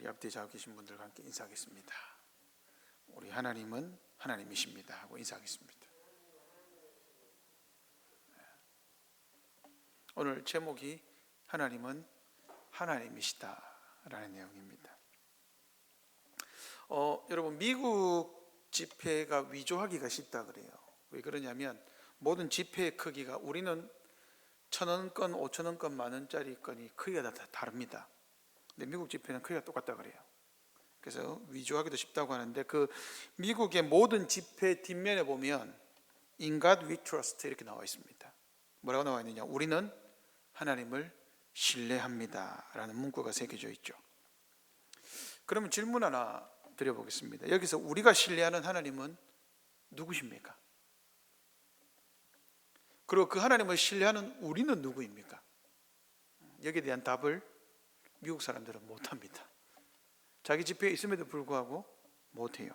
우리 앞뒤에 자고 계신 분들과 함께 인사하겠습니다. 우리 하나님은 하나님이십니다 하고 인사하겠습니다. 오늘 제목이 하나님은 하나님이시다 라는 내용입니다. 여러분, 미국 지폐가 위조하기가 쉽다 그래요. 왜 그러냐면 모든 지폐의 크기가, 우리는 1,000원권, 5,000원권, 만원짜리 건이 크기가 다 다릅니다. 근데 미국 지폐는 크기가 똑같다 그래요. 그래서 위조하기도 쉽다고 하는데, 그 미국의 모든 지폐 뒷면에 보면 In God we trust 이렇게 나와 있습니다. 뭐라고 나와 있느냐? 우리는 하나님을 신뢰합니다 라는 문구가 새겨져 있죠. 그러면 질문 하나 드려보겠습니다. 여기서 우리가 신뢰하는 하나님은 누구십니까? 그리고 그 하나님을 신뢰하는 우리는 누구입니까? 여기에 대한 답을 미국 사람들은 못합니다. 자기 지폐에 있음에도 불구하고 못해요.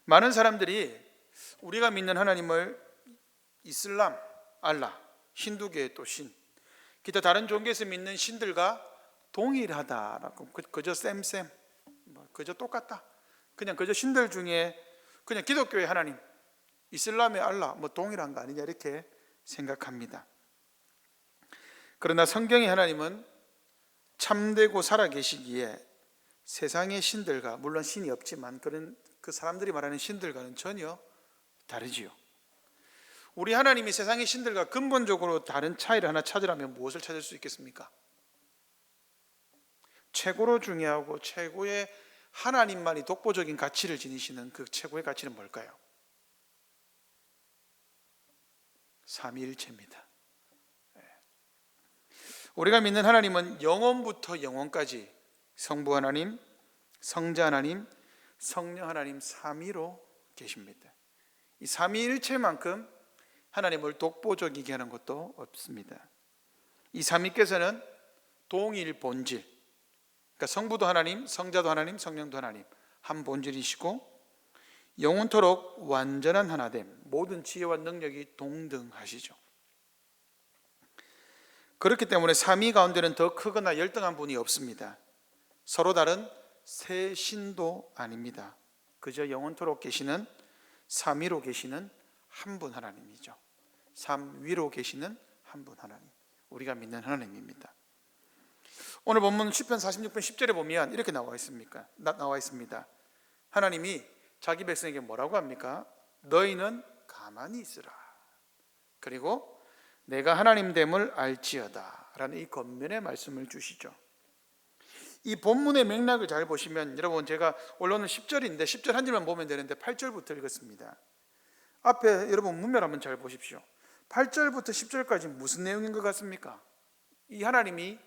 많은 사람들이 우리가 믿는 하나님을 이슬람, 알라, 힌두교의 또 신, 기타 다른 종교에서 믿는 신들과 동일하다라고, 그저 쌤, 그저 똑같다, 그냥 그저 신들 중에 그냥 기독교의 하나님, 이슬람의 알라 동일한 거 아니냐 이렇게 생각합니다. 그러나 성경의 하나님은 참되고 살아계시기에 세상의 신들과, 물론 신이 없지만 그 사람들이 말하는 신들과는 전혀 다르지요. 우리 하나님이 세상의 신들과 근본적으로 다른 차이를 하나 찾으라면 무엇을 찾을 수 있겠습니까? 최고로 중요하고 최고의 하나님만이 독보적인 가치를 지니시는 그 최고의 가치는 뭘까요? 삼위일체입니다. 우리가 믿는 하나님은 영원부터 영원까지 성부 하나님, 성자 하나님, 성령 하나님 삼위로 계십니다. 이 삼위일체만큼 하나님을 독보적이게 하는 것도 없습니다. 이 삼위께서는 동일 본질, 그러니까 성부도 하나님, 성자도 하나님, 성령도 하나님, 한 본질이시고 영원토록 완전한 하나됨, 모든 지혜와 능력이 동등하시죠. 그렇기 때문에 삼위 가운데는 더 크거나 열등한 분이 없습니다. 서로 다른 세 신도 아닙니다. 그저 영원토록 계시는 삼위로 계시는 한 분 하나님이죠. 삼위로 계시는 한 분 하나님, 우리가 믿는 하나님입니다. 오늘 본문 시편 46편 10절에 보면 이렇게 나와 있습니다. 하나님이 자기 백성에게 뭐라고 합니까? 너희는 가만히 있으라. 그리고 내가 하나님됨을 알지어다 라는 이 겉면의 말씀을 주시죠. 이 본문의 맥락을 잘 보시면, 여러분, 제가 원래는 10절인데 10절 한 절만 보면 되는데 8절부터 읽었습니다. 앞에 여러분 문맥 한번 잘 보십시오. 8절부터 10절까지 무슨 내용인 것 같습니까? 이 하나님이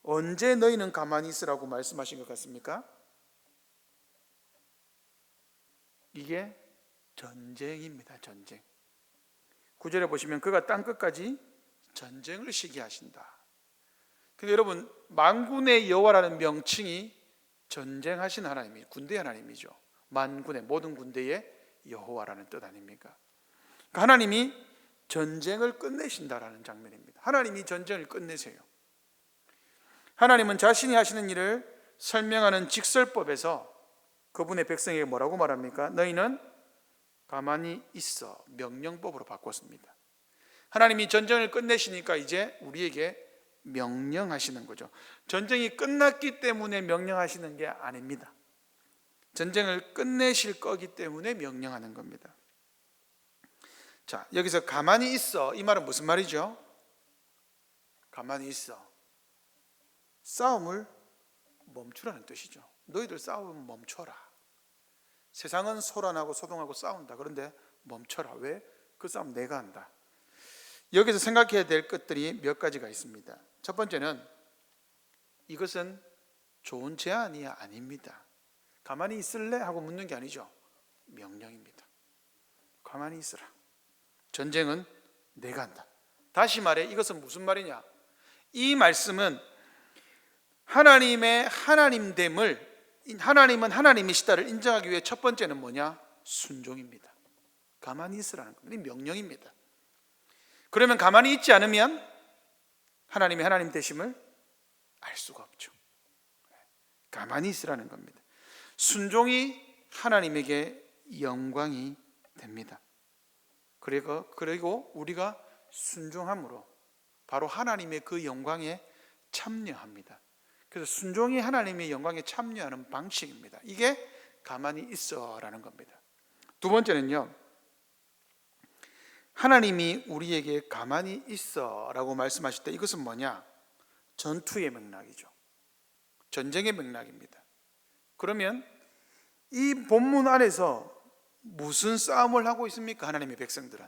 언제 너희는 가만히 있으라고 말씀하신 것 같습니까? 이게 전쟁입니다. 전쟁. 9절에 보시면 그가 땅끝까지 전쟁을 시기하신다. 근데 여러분, 만군의 여호와라는 명칭이 전쟁하신 하나님이, 군대 하나님이죠. 만군의, 모든 군대의 여호와라는 뜻 아닙니까? 그러니까 하나님이 전쟁을 끝내신다라는 장면입니다. 하나님이 전쟁을 끝내세요. 하나님은 자신이 하시는 일을 설명하는 직설법에서 그분의 백성에게 뭐라고 말합니까? 너희는 가만히 있어, 명령법으로 바꿨습니다. 하나님이 전쟁을 끝내시니까 이제 우리에게 명령하시는 거죠. 전쟁이 끝났기 때문에 명령하시는 게 아닙니다. 전쟁을 끝내실 거기 때문에 명령하는 겁니다. 자, 여기서 가만히 있어, 이 말은 무슨 말이죠? 가만히 있어, 싸움을 멈추라는 뜻이죠. 너희들 싸움은 멈춰라. 세상은 소란하고 소동하고 싸운다. 그런데 멈춰라. 왜? 그 싸움 내가 한다. 여기서 생각해야 될 것들이 몇 가지가 있습니다. 첫 번째는 이것은 좋은 제안이 아닙니다. 가만히 있을래? 하고 묻는 게 아니죠. 명령입니다. 가만히 있으라. 전쟁은 내가 한다. 다시 말해, 이것은 무슨 말이냐? 이 말씀은 하나님의 하나님됨을, 하나님은 하나님이시다를 인정하기 위해 첫 번째는 뭐냐? 순종입니다. 가만히 있으라는 겁니다. 명령입니다. 그러면 가만히 있지 않으면 하나님의 하나님 되심을 알 수가 없죠. 가만히 있으라는 겁니다. 순종이 하나님에게 영광이 됩니다. 그리고 우리가 순종함으로 바로 하나님의 그 영광에 참여합니다. 그래서 순종이 하나님의 영광에 참여하는 방식입니다. 이게 가만히 있어라는 겁니다. 두 번째는요, 하나님이 우리에게 가만히 있어라고 말씀하실 때 이것은 뭐냐? 전투의 맥락이죠. 전쟁의 맥락입니다. 그러면 이 본문 안에서 무슨 싸움을 하고 있습니까? 하나님의 백성들은.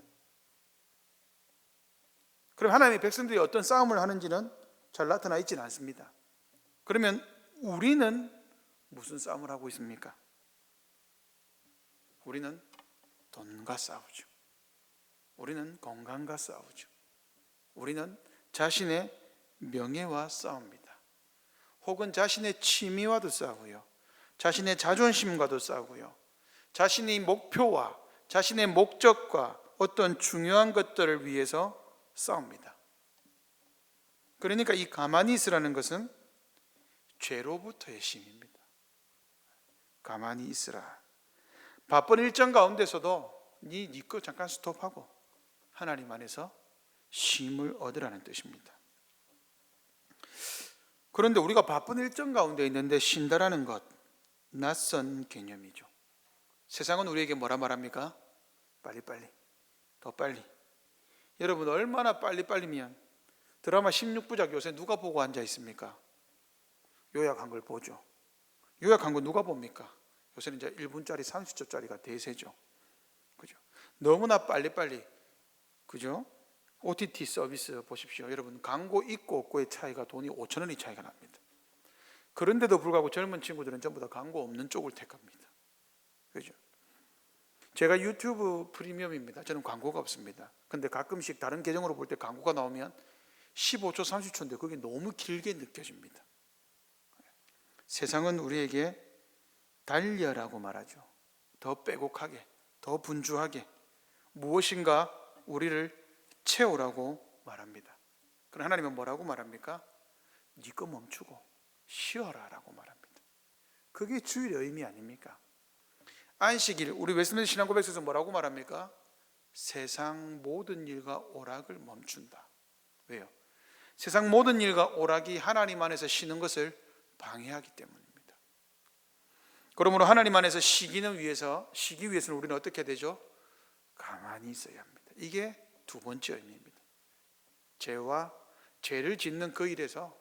그럼 하나님의 백성들이 어떤 싸움을 하는지는 잘 나타나 있지는 않습니다. 그러면 우리는 무슨 싸움을 하고 있습니까? 우리는 돈과 싸우죠. 우리는 건강과 싸우죠. 우리는 자신의 명예와 싸웁니다. 혹은 자신의 취미와도 싸우고요. 자신의 자존심과도 싸우고요. 자신의 목표와 자신의 목적과 어떤 중요한 것들을 위해서 싸웁니다. 그러니까 이 가만히 있으라는 것은 죄로부터의 심입니다. 가만히 있으라. 바쁜 일정 가운데서도 네 거 잠깐 스톱하고 하나님 안에서 쉼을 얻으라는 뜻입니다. 그런데 우리가 바쁜 일정 가운데 있는데 쉰다라는 것, 낯선 개념이죠. 세상은 우리에게 뭐라 말합니까? 빨리빨리, 더 빨리. 여러분 얼마나 빨리빨리면 드라마 16부작 요새 누가 보고 앉아 있습니까? 요약한 걸 보죠. 요약한 거 누가 봅니까? 요새는 이제 1분짜리 30초짜리가 대세죠. 그죠? 너무나 빨리빨리. 그죠? OTT 서비스 보십시오. 여러분 광고 있고 없고의 차이가 돈이 5천 원이 차이가 납니다. 그런데도 불구하고 젊은 친구들은 전부 다 광고 없는 쪽을 택합니다. 그죠? 제가 유튜브 프리미엄입니다. 저는 광고가 없습니다. 근데 가끔씩 다른 계정으로 볼 때 광고가 나오면 15초, 30초인데 그게 너무 길게 느껴집니다. 세상은 우리에게 달려라고 말하죠. 더 빼곡하게, 더 분주하게 무엇인가 우리를 채우라고 말합니다. 그럼 하나님은 뭐라고 말합니까? 네 거 멈추고 쉬어라 라고 말합니다. 그게 주일의 의미 아닙니까? 안식일, 우리 웨스트민스터 신앙고백서에서 뭐라고 말합니까? 세상 모든 일과 오락을 멈춘다. 왜요? 세상 모든 일과 오락이 하나님 안에서 쉬는 것을 방해하기 때문입니다. 그러므로 하나님 안에서 쉬기 위해서는 우리는 어떻게 되죠? 가만히 있어야 합니다. 이게 두 번째 의미입니다. 죄를 짓는 그 일에서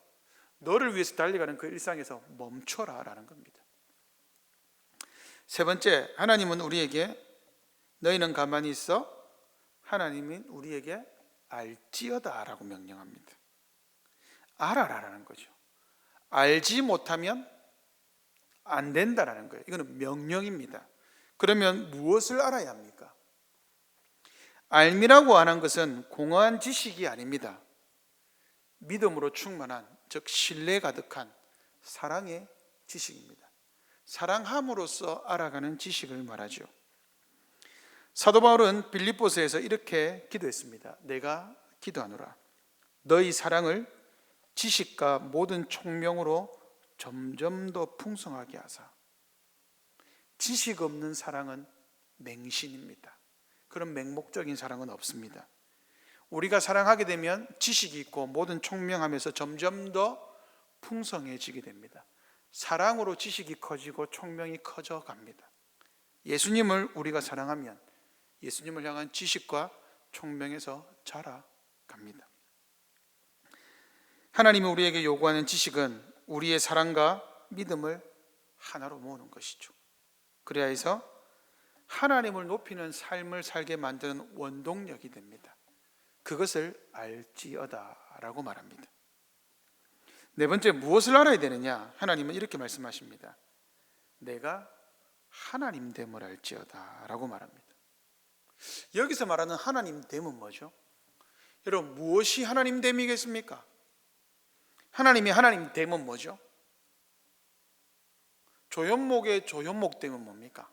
너를 위해서 달려가는 그 일상에서 멈춰라 라는 겁니다. 세 번째, 하나님은 우리에게 너희는 가만히 있어 하나님은 우리에게 알지어다 라고 명령합니다. 알아라라는 거죠. 알지 못하면 안 된다라는 거예요. 이거는 명령입니다. 그러면 무엇을 알아야 합니까? 알미라고 하는 것은 공허한 지식이 아닙니다. 믿음으로 충만한, 즉 신뢰 가득한 사랑의 지식입니다. 사랑함으로써 알아가는 지식을 말하죠. 사도 바울은 빌립보서에서 이렇게 기도했습니다. 내가 기도하노라. 너희 사랑을 지식과 모든 총명으로 점점 더 풍성하게 하사. 지식 없는 사랑은 맹신입니다. 그런 맹목적인 사랑은 없습니다. 우리가 사랑하게 되면 지식이 있고 모든 총명하면서 점점 더 풍성해지게 됩니다. 사랑으로 지식이 커지고 총명이 커져 갑니다. 예수님을 우리가 사랑하면 예수님을 향한 지식과 총명에서 자라갑니다. 하나님이 우리에게 요구하는 지식은 우리의 사랑과 믿음을 하나로 모으는 것이죠. 그래야 해서 하나님을 높이는 삶을 살게 만드는 원동력이 됩니다. 그것을 알지어다라고 말합니다. 네 번째, 무엇을 알아야 되느냐? 하나님은 이렇게 말씀하십니다. 내가 하나님됨을 알지어다라고 말합니다. 여기서 말하는 하나님됨은 뭐죠? 여러분, 무엇이 하나님됨이겠습니까? 하나님이 하나님됨은 뭐죠? 조현목의 조현목됨은 뭡니까?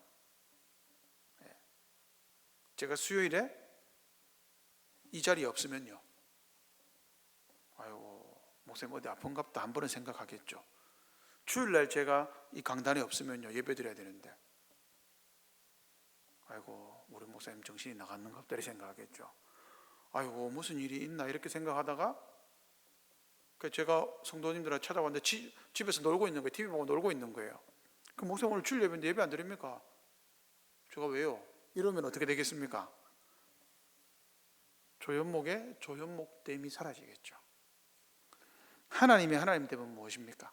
제가 수요일에 이 자리에 없으면요, 아이고 목사님 어디 아픈갑다 한 번은 생각하겠죠. 주일날 제가 이 강단에 없으면요 예배 드려야 되는데, 아이고 우리 목사님 정신이 나갔는가 보다 이렇게 생각하겠죠. 아이고 무슨 일이 있나 이렇게 생각하다가 제가 성도님들한테 찾아왔는데 집에서 놀고 있는 거예요. TV 보고 놀고 있는 거예요. 그 목사님 오늘 주일 예배인데 예배 안 드립니까? 제가 왜요? 이러면 어떻게 되겠습니까? 조연목에 조연목됨이 사라지겠죠. 하나님이 하나님됨은 무엇입니까?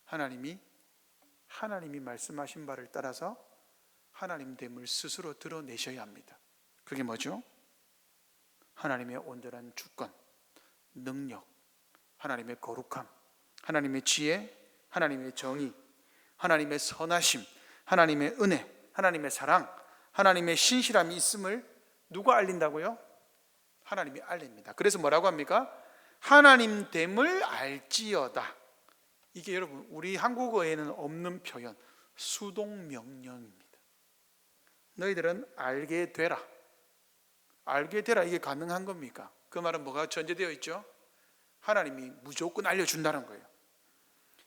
하나님이 말씀하신 바를 따라서 하나님됨을 스스로 드러내셔야 합니다. 그게 뭐죠? 하나님의 온전한 주권, 능력, 하나님의 거룩함, 하나님의 지혜, 하나님의 정의, 하나님의 선하심, 하나님의 은혜, 하나님의 사랑, 하나님의 신실함이 있음을 누가 알린다고요? 하나님이 알립니다. 그래서 뭐라고 합니까? 하나님됨을 알지어다. 이게 여러분 우리 한국어에는 없는 표현, 수동명령입니다. 너희들은 알게 되라. 알게 되라, 이게 가능한 겁니까? 그 말은 뭐가 전제되어 있죠? 하나님이 무조건 알려준다는 거예요.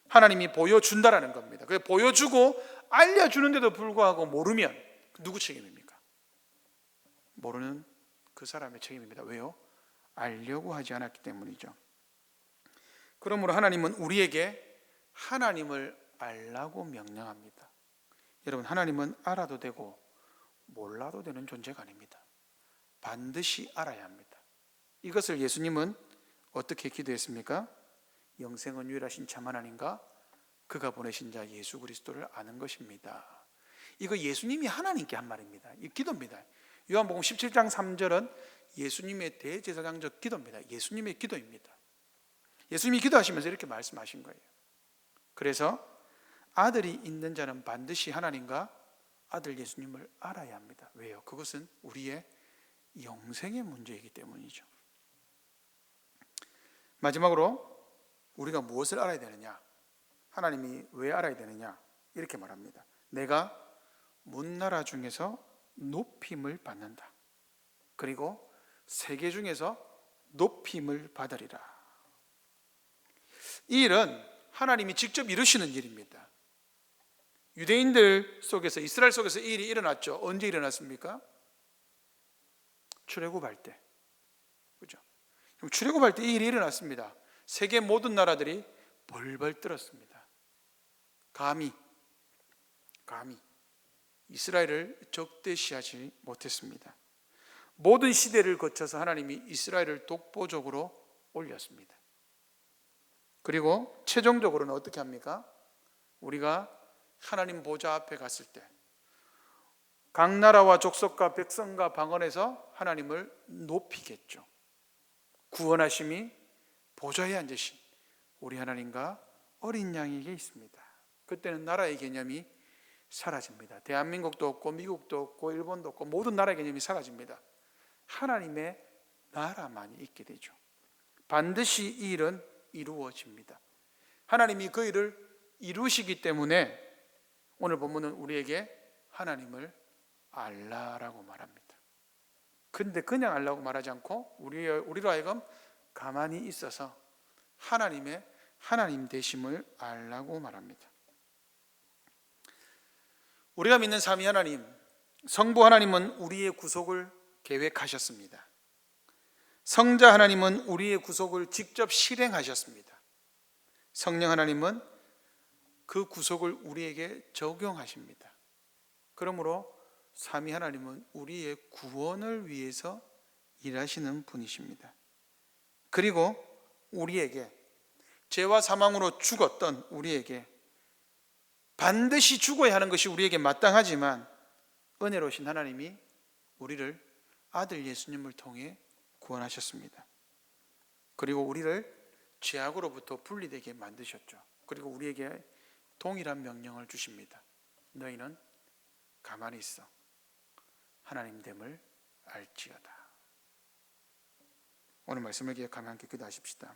하나님이 보여준다라는 겁니다. 그래서 보여주고 알려주는데도 불구하고 모르면 누구 책임입니까? 모르는 그 사람의 책임입니다. 왜요? 알려고 하지 않았기 때문이죠. 그러므로 하나님은 우리에게 하나님을 알라고 명령합니다. 여러분, 하나님은 알아도 되고 몰라도 되는 존재가 아닙니다. 반드시 알아야 합니다. 이것을 예수님은 어떻게 기도했습니까? 영생은 유일하신 참 하나님과 그가 보내신 자 예수 그리스도를 아는 것입니다. 이거 예수님이 하나님께 한 말입니다. 이 기도입니다. 요한복음 17장 3절은 예수님의 대제사장적 기도입니다. 예수님의 기도입니다. 예수님이 기도하시면서 이렇게 말씀하신 거예요. 그래서 아들이 있는 자는 반드시 하나님과 아들 예수님을 알아야 합니다. 왜요? 그것은 우리의 영생의 문제이기 때문이죠. 마지막으로 우리가 무엇을 알아야 되느냐? 하나님이 왜 알아야 되느냐? 이렇게 말합니다. 내가 문나라 중에서 높임을 받는다. 그리고 세계 중에서 높임을 받으리라. 이 일은 하나님이 직접 이루시는 일입니다. 유대인들 속에서, 이스라엘 속에서 이 일이 일어났죠. 언제 일어났습니까? 출애굽할 때. 그죠? 출애굽할 때 이 일이 일어났습니다. 세계 모든 나라들이 벌벌 떨었습니다. 감히 이스라엘을 적대시하지 못했습니다. 모든 시대를 거쳐서 하나님이 이스라엘을 독보적으로 올렸습니다. 그리고 최종적으로는 어떻게 합니까? 우리가 하나님 보좌 앞에 갔을 때 각 나라와 족속과 백성과 방언에서 하나님을 높이겠죠. 구원하심이 보좌에 앉으신 우리 하나님과 어린 양에게 있습니다. 그때는 나라의 개념이 사라집니다. 대한민국도 없고 미국도 없고 일본도 없고 모든 나라의 개념이 사라집니다. 하나님의 나라만이 있게 되죠. 반드시 이 일은 이루어집니다. 하나님이 그 일을 이루시기 때문에 오늘 본문은 우리에게 하나님을 알라라고 말합니다. 근데 그냥 알라고 말하지 않고 우리로 하여금 가만히 있어서 하나님의 하나님 되심을 알라고 말합니다. 우리가 믿는 삼위 하나님, 성부 하나님은 우리의 구속을 계획하셨습니다. 성자 하나님은 우리의 구속을 직접 실행하셨습니다. 성령 하나님은 그 구속을 우리에게 적용하십니다. 그러므로 삼위 하나님은 우리의 구원을 위해서 일하시는 분이십니다. 그리고 우리에게 죄와 사망으로 죽었던 우리에게 반드시 죽어야 하는 것이 우리에게 마땅하지만 은혜로우신 하나님이 우리를 아들 예수님을 통해 구원하셨습니다. 그리고 우리를 죄악으로부터 분리되게 만드셨죠. 그리고 우리에게 동일한 명령을 주십니다. 너희는 가만히 있어. 하나님됨을 알지어다. 오늘 말씀을 기억하며 함께 기도하십시다.